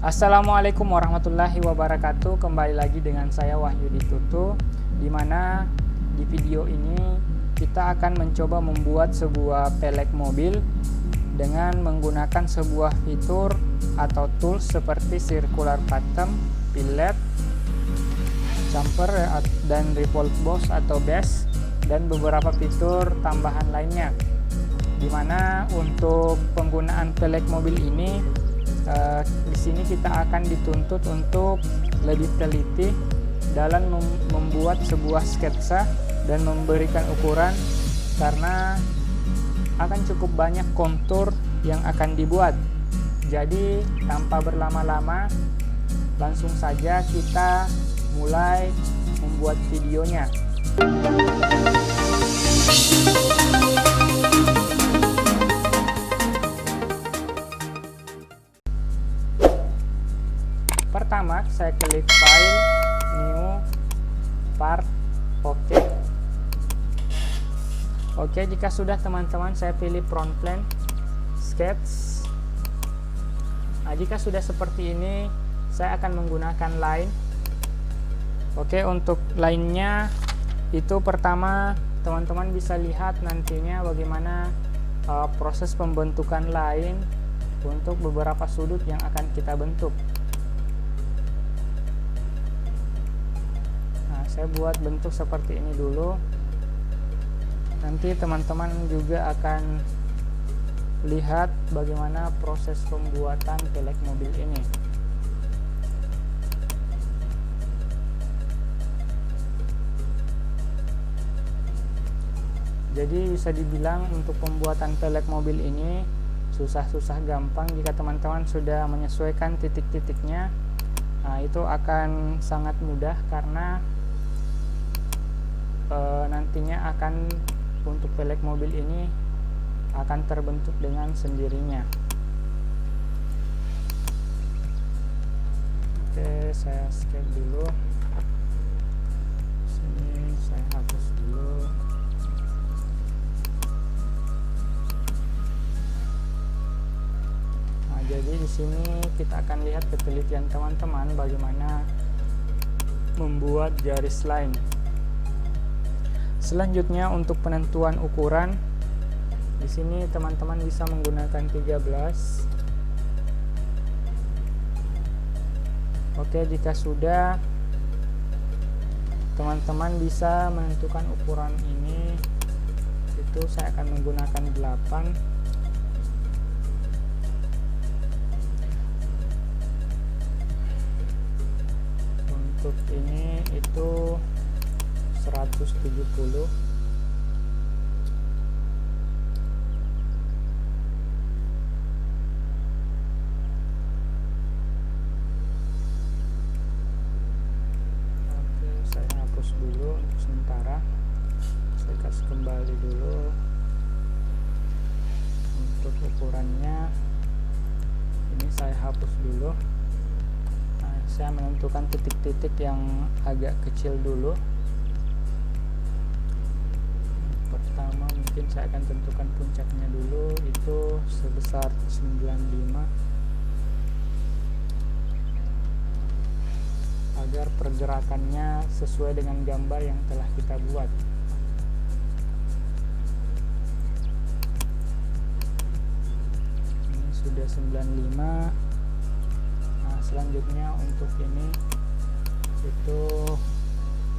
Assalamualaikum warahmatullahi wabarakatuh. Kembali lagi dengan saya Wahyudi Tutu, di mana di video ini kita akan mencoba membuat sebuah pelek mobil dengan menggunakan sebuah fitur atau tools seperti circular bottom, fillet, jumper dan revolve box atau base, dan beberapa fitur tambahan lainnya. Dimana untuk penggunaan pelek mobil ini di sini kita akan dituntut untuk lebih teliti dalam membuat sebuah sketsa dan memberikan ukuran, karena akan cukup banyak kontur yang akan dibuat. Jadi tanpa berlama-lama, langsung saja kita mulai membuat videonya. Pertama, saya klik file, new, part, oke. Oke, jika sudah teman-teman, saya pilih front plane, sketch. Nah, jika sudah seperti ini, saya akan menggunakan line. Oke, untuk line-nya itu pertama teman-teman bisa lihat nantinya bagaimana proses pembentukan line untuk beberapa sudut yang akan kita bentuk. Saya buat bentuk seperti ini dulu. Nanti teman-teman juga akan lihat bagaimana proses pembuatan pelek mobil ini. Jadi bisa dibilang untuk pembuatan pelek mobil ini susah-susah gampang. Jika teman-teman sudah menyesuaikan titik-titiknya, nah itu akan sangat mudah, karena nantinya akan untuk pelek mobil ini akan terbentuk dengan sendirinya. Oke, saya skip dulu. Sini saya hapus dulu. Nah, jadi di sini kita akan lihat ketelitian teman-teman bagaimana membuat garis line. Selanjutnya untuk penentuan ukuran, di sini teman-teman bisa menggunakan 13. Oke, jika sudah, teman-teman bisa menentukan ukuran ini. Itu saya akan menggunakan 8. Untuk ini itu 170. Oke, saya hapus dulu untuk sementara. Saya kasih kembali dulu. Untuk ukurannya ini saya hapus dulu. Nah, saya menentukan titik-titik yang agak kecil dulu. Pertama mungkin saya akan tentukan puncaknya dulu, itu sebesar 95, agar pergerakannya sesuai dengan gambar yang telah kita buat. Ini sudah 95. Nah, selanjutnya untuk ini itu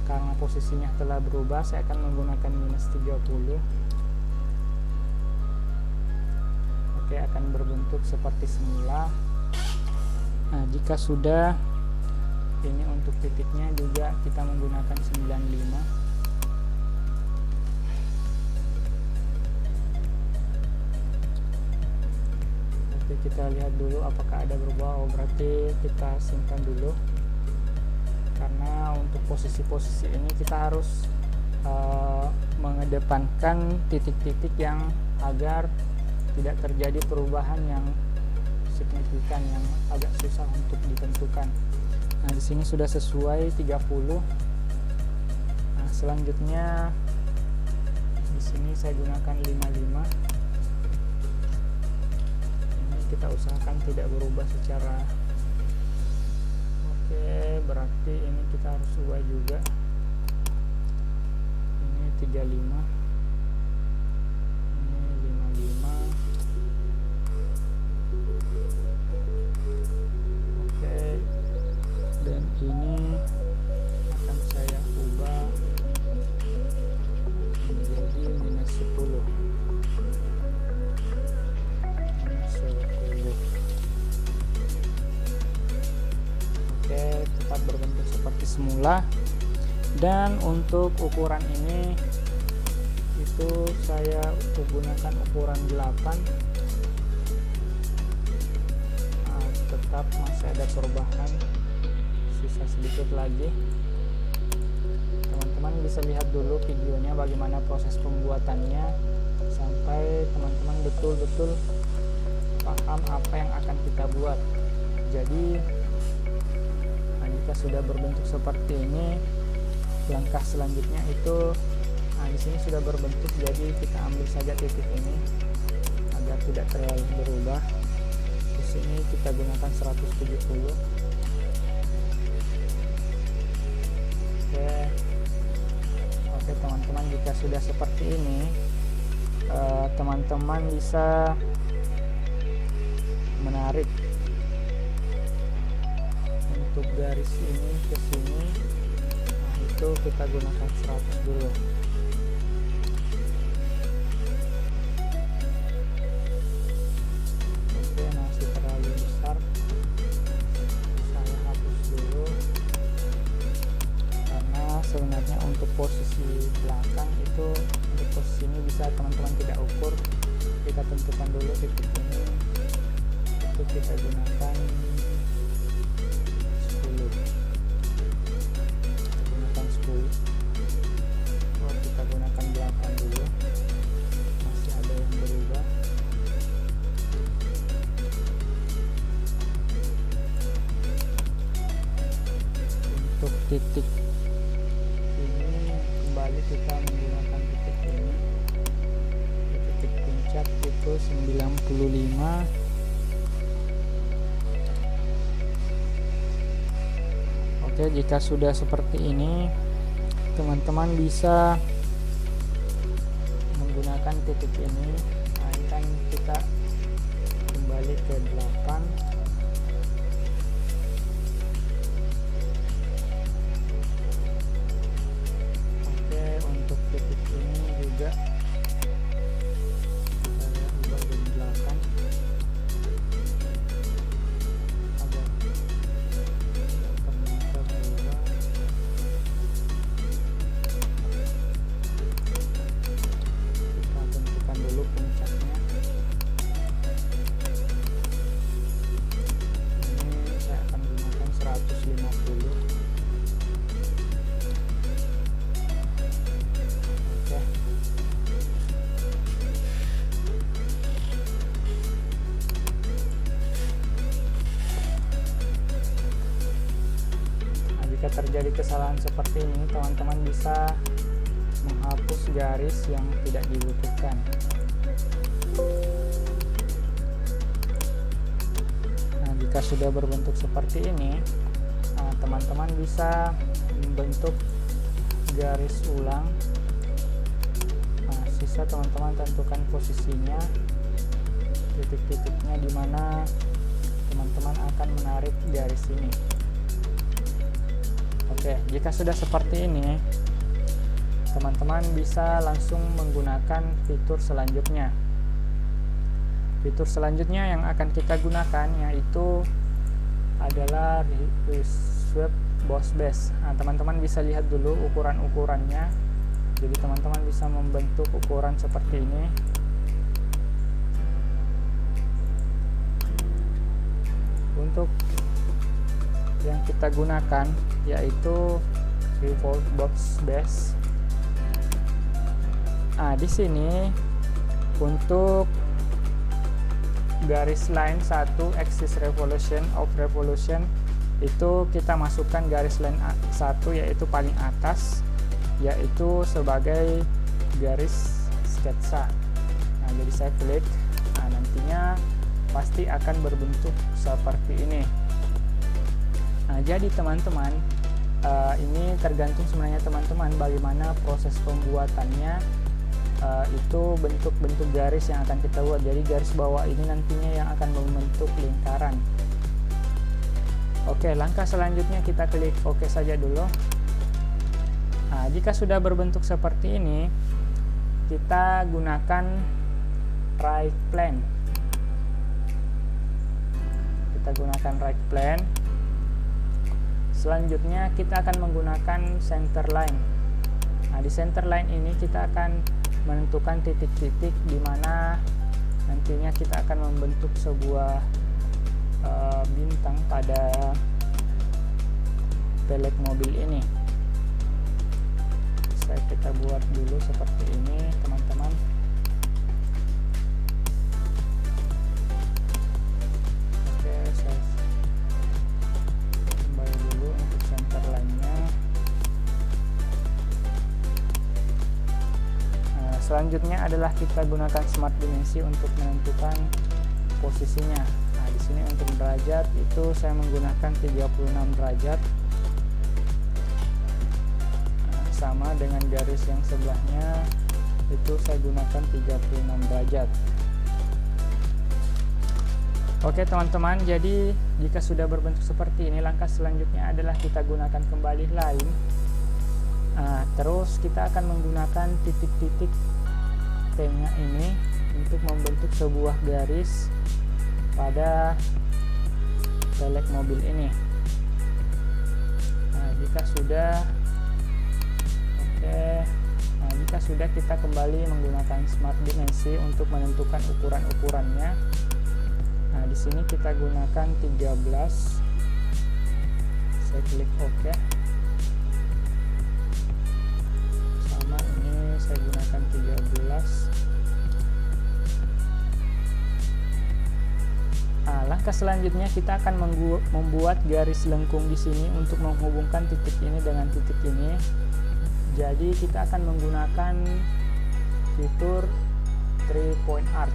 karena posisinya telah berubah, saya akan menggunakan -30. Oke, akan berbentuk seperti semula. Nah, jika sudah, ini untuk titiknya juga kita menggunakan 95. Oke, kita lihat dulu apakah ada berubah. Oh, berarti kita simpan dulu, karena untuk posisi-posisi ini kita harus mengedepankan titik-titik yang agar tidak terjadi perubahan yang signifikan yang agak susah untuk ditentukan. Nah, di sini sudah sesuai 30. Nah, selanjutnya di sini saya gunakan 55. Ini kita usahakan tidak berubah secara Tapi ini kita harus ubah juga. Ini 35, ini 55. Oke, dan ini akan saya ubah menjadi -10. Oke, tetap berbentuk seperti semula. Dan untuk ukuran ini itu saya menggunakan ukuran 8. Tetap masih ada perubahan, sisa sedikit lagi. Teman-teman bisa lihat dulu videonya bagaimana proses pembuatannya sampai teman-teman betul-betul paham apa yang akan kita buat. Jadi jika sudah berbentuk seperti ini, langkah selanjutnya itu di sini sudah berbentuk, jadi kita ambil saja titik ini agar tidak terlalu berubah. Di sini kita gunakan 170. Oke teman-teman, jika sudah seperti ini, teman-teman bisa menarik untuk garis ini ke sini. Itu kita gunakan 100 dulu. Oke, masih terlalu besar, saya hapus dulu, karena sebenarnya untuk posisi belakang itu, untuk posisi ini bisa teman-teman tidak ukur. Kita tentukan dulu titik ini, itu kita gunakan 10. Kita gunakan 8 dulu, masih ada yang berubah. Untuk titik ini kembali kita menggunakan titik ini, titik puncak itu 95. Oke, jika sudah seperti ini, teman-teman bisa menggunakan titik ini. Nah, ini kan kita kembali ke 8. Oke, untuk titik ini juga kita ubah jadi 8 agar ternyata berubah. Kita tentukan dulu puncaknya. Ini saya akan gunakan 150. Oke. Nah, jika terjadi kesalahan seperti ini, teman-teman bisa menghapus garis yang tidak dibutuhkan. Nah, jika sudah berbentuk seperti ini, teman-teman bisa membentuk garis ulang. Nah, sisa teman-teman tentukan posisinya, titik-titiknya di mana teman-teman akan menarik garis ini. Oke, jika sudah seperti ini, teman-teman bisa langsung menggunakan fitur selanjutnya. Fitur selanjutnya yang akan kita gunakan yaitu adalah Reshape Boss Base. Nah, teman-teman bisa lihat dulu ukuran-ukurannya. Jadi teman-teman bisa membentuk ukuran seperti ini. Untuk yang kita gunakan yaitu Revolve Boss Base. Nah, di sini untuk garis line 1 axis revolution of revolution itu kita masukkan garis line 1 yaitu paling atas, yaitu sebagai garis sketsa. Nah, jadi saya klik. Nah, nantinya pasti akan berbentuk seperti ini. Nah, jadi teman-teman, Ini tergantung sebenarnya teman-teman bagaimana proses pembuatannya. Itu bentuk-bentuk garis yang akan kita buat. Jadi garis bawah ini nantinya yang akan membentuk lingkaran. Oke, langkah selanjutnya kita klik OK saja dulu. Nah, jika sudah berbentuk seperti ini, kita gunakan right plane. Kita gunakan right plane. Selanjutnya kita akan menggunakan center line. Nah, di center line ini kita akan menentukan titik-titik di mana nantinya kita akan membentuk sebuah bintang pada pelek mobil ini. Kita buat dulu seperti ini, teman-teman. Oke, saya kembali dulu untuk center line-nya. Selanjutnya adalah kita gunakan smart dimensi untuk menentukan posisinya. Nah, di sini untuk derajat itu saya menggunakan 36 derajat. Nah, sama dengan garis yang sebelahnya itu saya gunakan 36 derajat. Oke teman-teman, jadi jika sudah berbentuk seperti ini, langkah selanjutnya adalah kita gunakan kembali line. Nah, terus kita akan menggunakan titik-titik T-nya ini untuk membentuk sebuah garis pada pelek mobil ini. Nah, jika sudah jika sudah, kita kembali menggunakan smart dimensi untuk menentukan ukuran-ukurannya. Nah, di sini kita gunakan 13. Saya klik OK. Sama ini saya gunakan 13. Nah, langkah selanjutnya kita akan membuat garis lengkung di sini untuk menghubungkan titik ini dengan titik ini. Jadi kita akan menggunakan fitur 3-point arc.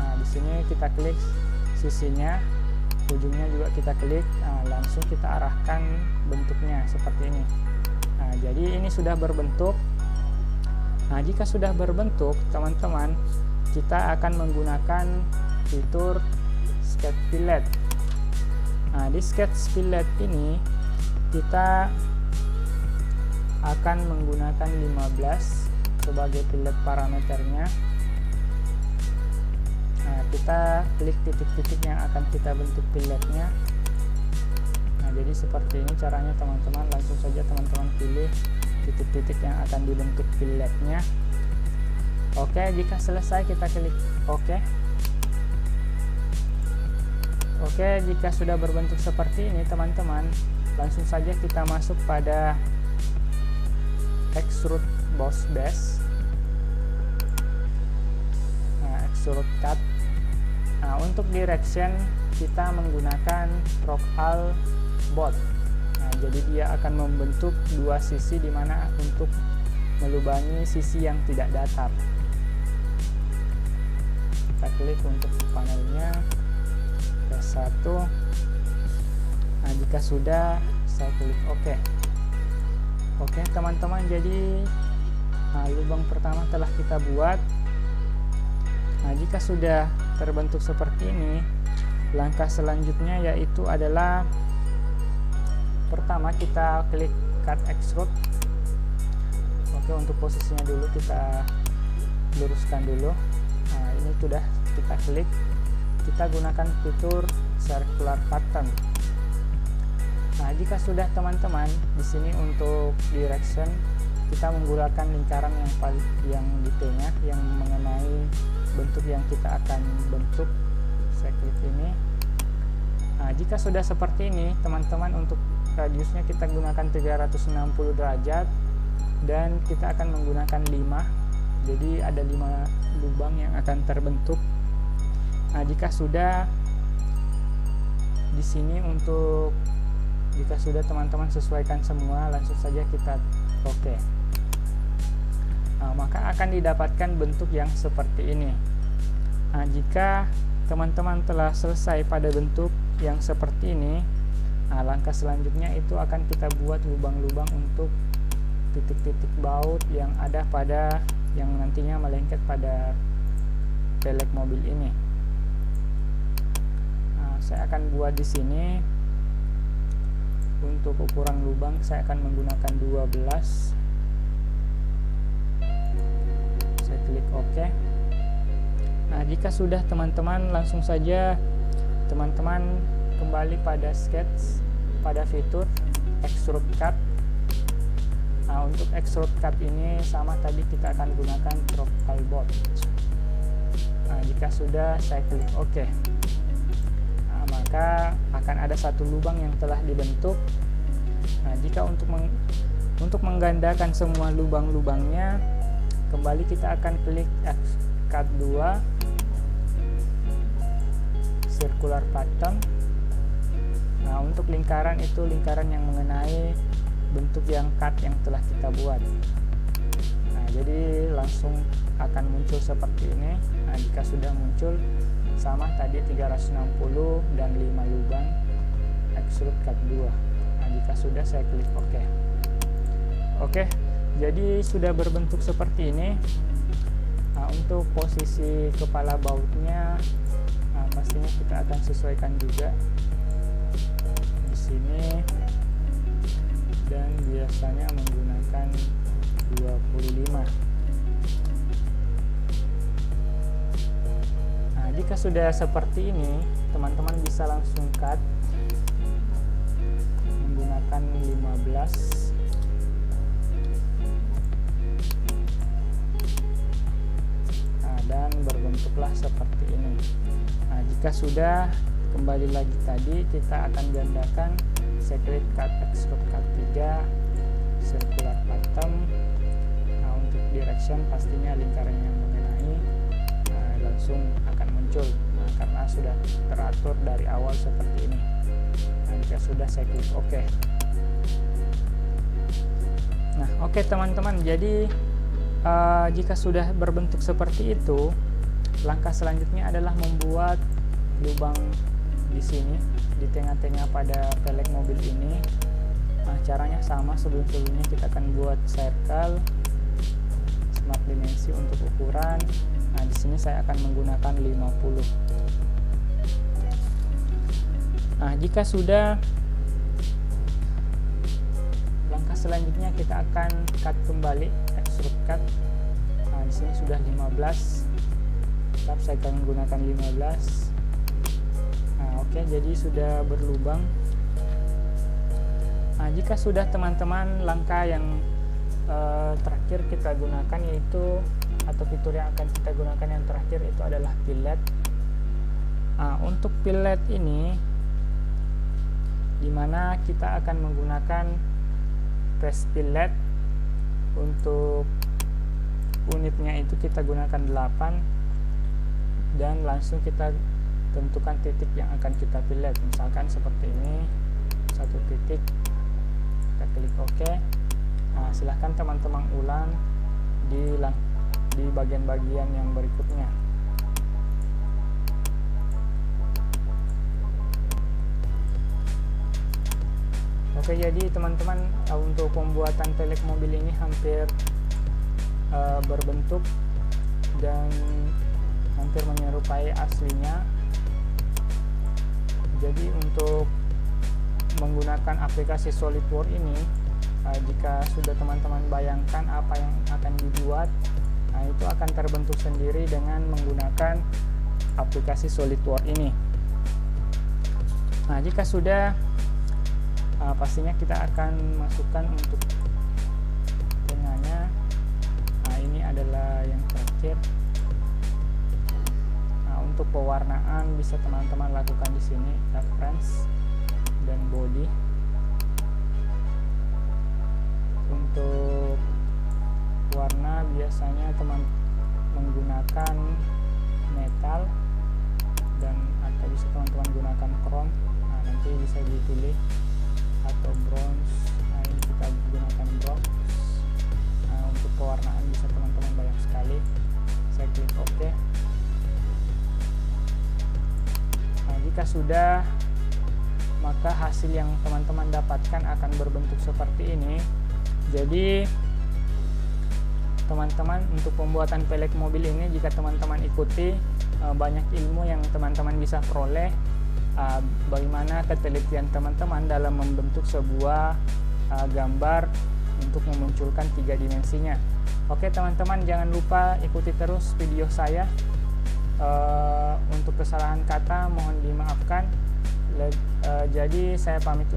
Nah, di sini kita klik sisinya, ujungnya juga kita klik. Nah, langsung kita arahkan bentuknya seperti ini. Nah, jadi ini sudah berbentuk. Nah, jika sudah berbentuk, teman-teman, kita akan menggunakan fitur sketch fillet. Nah, di sketch fillet ini kita akan menggunakan 15 sebagai fillet parameternya. Nah, kita klik titik-titik yang akan kita bentuk filletnya. Nah, jadi seperti ini caranya teman-teman. Langsung saja teman-teman pilih titik-titik yang akan dibentuk filletnya. Oke, jika selesai kita klik OK. Oke, jika sudah berbentuk seperti ini teman-teman, langsung saja kita masuk pada extrude boss base. Nah, extrude cut. Nah, untuk direction kita menggunakan rock all both. Nah, jadi dia akan membentuk dua sisi di mana untuk melubangi sisi yang tidak datar. Kita klik untuk panelnya P1. Nah, jika sudah, saya klik OK. Oke teman-teman, jadi lubang pertama telah kita buat. Nah, jika sudah terbentuk seperti ini, langkah selanjutnya yaitu adalah pertama kita klik cut extrude. Oke, untuk posisinya dulu kita luruskan dulu. Nah, ini sudah kita klik. Kita gunakan fitur circular pattern. Nah, jika sudah teman-teman, di sini untuk direction kita menggunakan lingkaran yang di T-nya yang mengenai bentuk yang kita akan bentuk. Saya klik ini. Nah, jika sudah seperti ini, teman-teman, untuk radiusnya kita gunakan 360 derajat dan kita akan menggunakan 5. Jadi ada 5 lubang yang akan terbentuk. Nah, jika sudah di sini untuk jika sudah teman-teman sesuaikan semua, langsung saja kita OK. Nah, maka akan didapatkan bentuk yang seperti ini. Nah, jika teman-teman telah selesai pada bentuk yang seperti ini, Nah, langkah selanjutnya itu akan kita buat lubang-lubang untuk titik-titik baut yang ada pada yang nantinya melengket pada pelek mobil ini. Nah, saya akan buat di sini. Untuk ukuran lubang saya akan menggunakan 12. Saya klik OK. Nah, jika sudah teman-teman, langsung saja teman-teman kembali pada sketch, pada fitur extrude cut. Nah, untuk extrude cut ini sama tadi, kita akan gunakan tropical bolt. Nah, jika sudah, saya klik OK. Nah, maka akan ada satu lubang yang telah dibentuk. Nah, jika untuk menggandakan semua lubang-lubangnya, kembali kita akan klik cut 2 circular pattern. Nah, untuk lingkaran itu lingkaran yang mengenai bentuk yang cut yang telah kita buat. Nah, jadi langsung akan muncul seperti ini. Nah, jika sudah muncul, sama tadi 360 dan 5 lubang extrude cut 2. Nah, jika sudah, saya klik OK. Oke, jadi sudah berbentuk seperti ini. Nah, untuk posisi kepala bautnya, nah, pastinya kita akan sesuaikan juga di sini, dan biasanya menggunakan 25. Nah, jika sudah seperti ini, teman-teman bisa langsung cut menggunakan 15. Nah, dan berbentuklah seperti ini. Nah, jika sudah, kembali lagi tadi kita akan gandakan. Saya klik cut extrude cut 3 circular pattern. Nah, untuk direction pastinya lingkaran yang mengenai, nah, langsung akan muncul. Nah, karena sudah teratur dari awal seperti ini. Nah, jika sudah, saya klik OK. Nah, oke teman-teman, jadi jika sudah berbentuk seperti itu, langkah selanjutnya adalah membuat lubang di sini, di tengah-tengah pada pelek mobil ini. Nah, caranya sama, sebelum-sebelumnya kita akan buat circle, smart dimensi untuk ukuran. Nah, di sini saya akan menggunakan 50. Nah, jika sudah, langkah selanjutnya kita akan cut kembali, extrude cut. Nah, di sini sudah 15. Tetap saya akan menggunakan 15. Nah, oke, jadi sudah berlubang. Nah, jika sudah teman-teman, langkah yang terakhir kita gunakan yaitu, atau fitur yang akan kita gunakan yang terakhir itu adalah fillet. Nah, untuk fillet ini dimana kita akan menggunakan press fillet. Untuk unitnya itu kita gunakan 8, dan langsung kita tentukan titik yang akan kita fillet. Misalkan seperti ini, satu titik, kita klik OK. Nah, silahkan teman-teman ulang di bagian-bagian yang berikutnya. Oke, jadi teman-teman, untuk pembuatan pelek mobil ini hampir berbentuk dan hampir menyerupai aslinya. Jadi untuk menggunakan aplikasi SolidWorks ini, jika sudah teman-teman bayangkan apa yang akan dibuat, nah itu akan terbentuk sendiri dengan menggunakan aplikasi SolidWorks ini. Nah, jika sudah, pastinya kita akan masukkan untuk tengahnya. Nah, ini adalah yang terakhir. Nah, untuk pewarnaan bisa teman-teman lakukan di sini, reference dan body. Untuk warna biasanya teman menggunakan metal, dan atau bisa teman-teman gunakan chrome. Nah, nanti bisa dipilih, atau bronze. Nah, ini kita gunakan bronze. Nah, untuk pewarnaan bisa teman-teman banyak sekali. Saya klik OK. Nah, jika sudah, maka hasil yang teman-teman dapatkan akan berbentuk seperti ini. Jadi teman-teman, untuk pembuatan pelek mobil ini, jika teman-teman ikuti, banyak ilmu yang teman-teman bisa peroleh, bagaimana ketelitian teman-teman dalam membentuk sebuah gambar untuk memunculkan 3 dimensinya. Oke teman-teman, jangan lupa ikuti terus video saya. Untuk kesalahan kata mohon dimaafkan. Jadi saya pamit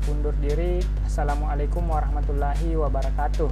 undur diri. Assalamualaikum warahmatullahi wabarakatuh.